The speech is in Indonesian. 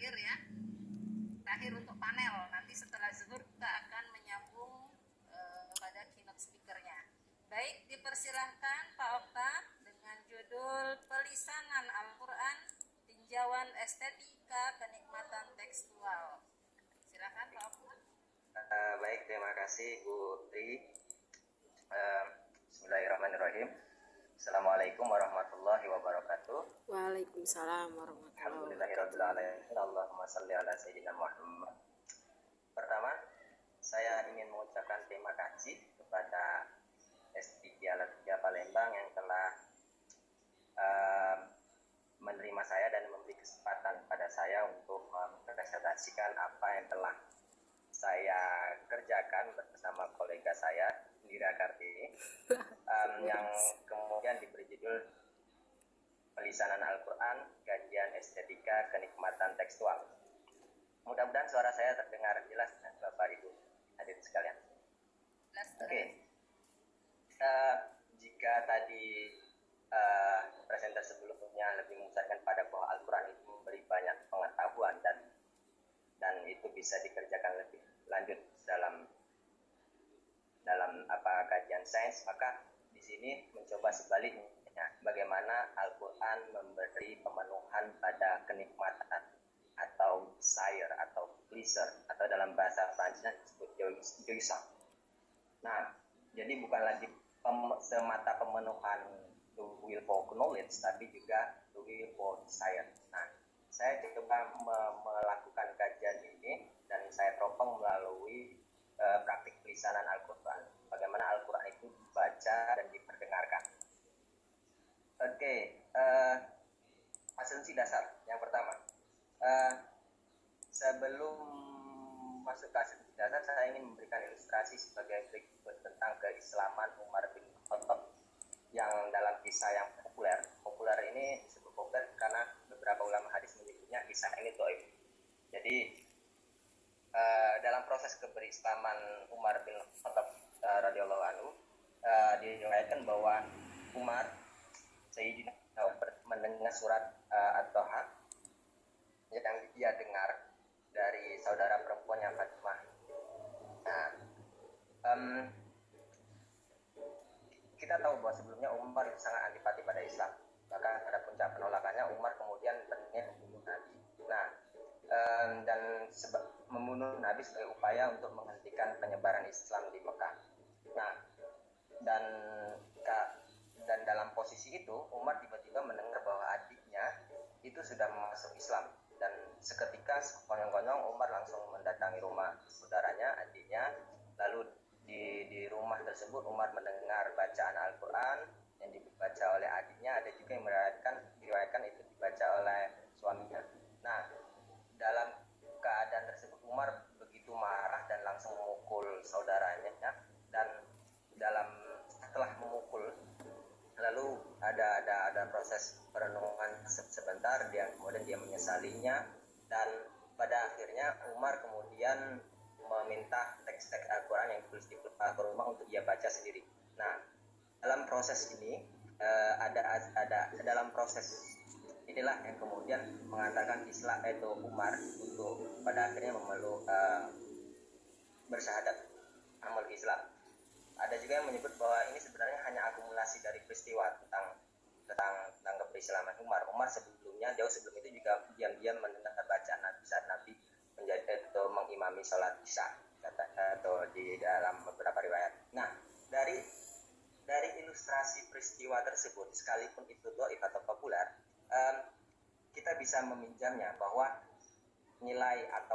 terakhir ya. Terakhir untuk panel. Nanti setelah zuhur kita akan menyambung pada keynote speakernya. Baik, dipersilahkan Pak Okta dengan judul Pelisanan Al-Quran, Tinjauan Estetika Kenikmatan Tekstual. Silakan Pak Okta. Baik, terima kasih Bu Tri. Bismillahirrahmanirrahim. Assalamualaikum warahmatullahi wabarakatuh. Waalaikumsalam warahmatullahi wabarakatuh. Alhamdulillahirrahmanirrahim. Allahumma salli ala sayyidina Muhammad. Pertama, saya ingin mengucapkan terima kasih kepada S3 Al-Tiga Palembang yang telah menerima saya dan memberi kesempatan pada saya untuk mempresentasikan apa yang telah saya kerjakan bersama kolega saya Indira Kartini yang kemudian diberi judul Pelisanan Al-Quran, Kajian Estetika Kenikmatan Tekstual. Mudah-mudahan suara saya terdengar jelas Bapak Ibu hadirin sekalian. Oke. Jika tadi presentasi sebelumnya lebih mengucapkan pada bahwa Al-Quran itu memberi banyak pengetahuan dan itu bisa dikerjakan lebih lanjut dalam kajian sains, maka di sini mencoba sebaliknya, bagaimana Al-Quran memberi pemenuhan pada kenikmatan atau desire atau pleasure atau dalam bahasa Prancisnya disebut jouissance. Nah, jadi bukan lagi semata pemenuhan the will for knowledge, tapi juga the will for desire. Nah, saya coba melakukan kajian ini dan saya teropong melalui praktik pelisanan Al-Quran. Bagaimana Al-Quran itu dibaca dan diperdengarkan. Oke, asumsi dasar yang pertama. Sebelum masuk ke asumsi dasar, saya ingin memberikan ilustrasi sebagai berikut tentang keislaman Umar bin Khattab yang dalam kisah yang populer ini disebut populer karena beberapa ulama hadis menyebutnya kisah ini dhaif. Jadi dalam proses keberislaman Umar bin Khattab radhiyallahu anhu diriwayatkan bahwa Umar Sayyidina mendengar surat At-Taha yang dia dengar dari saudara perempuannya Fatimah. Nah, kita tahu bahwa sebelumnya Umar itu sangat antipati pada Islam. Bahkan pada puncak penolakannya Umar kemudian berniat membunuh Nabi. Nah, dan membunuh Nabi sebagai upaya untuk menghentikan penyebaran Islam di Mekah. Nah, dan dalam posisi itu Umar tiba-tiba mendengar bahwa adiknya itu sudah masuk Islam, dan seketika sekonyong-konyong Umar langsung mendatangi rumah saudaranya, adiknya. Lalu di rumah tersebut Umar mendengar bacaan Al-Quran yang dibaca oleh adiknya. Ada juga yang diriwayatkan itu dibaca oleh suaminya. Nah, dalam keadaan tersebut Umar begitu marah dan langsung memukul saudaranya, dan setelah memukul lalu ada proses perenungan sebentar, kemudian dia menyesalinya, dan pada akhirnya Umar kemudian meminta teks-teks Al-Quran yang ditulis di rumah untuk dia baca sendiri. Nah, dalam proses ini dalam proses inilah yang kemudian mengatakan Islam itu Umar untuk pada akhirnya memeluk bersyahadat amal Islam. Ada juga yang menyebut bahwa ini sebenarnya hanya akumulasi dari peristiwa tentang keislaman Umar. Umar sebelumnya, jauh sebelum itu juga diam-diam mendengar bacaan Nabi saat Nabi mengimami sholat isya, atau di dalam beberapa riwayat. Nah, dari ilustrasi peristiwa tersebut, sekalipun itu dhaif atau populer, kita bisa meminjamnya bahwa nilai atau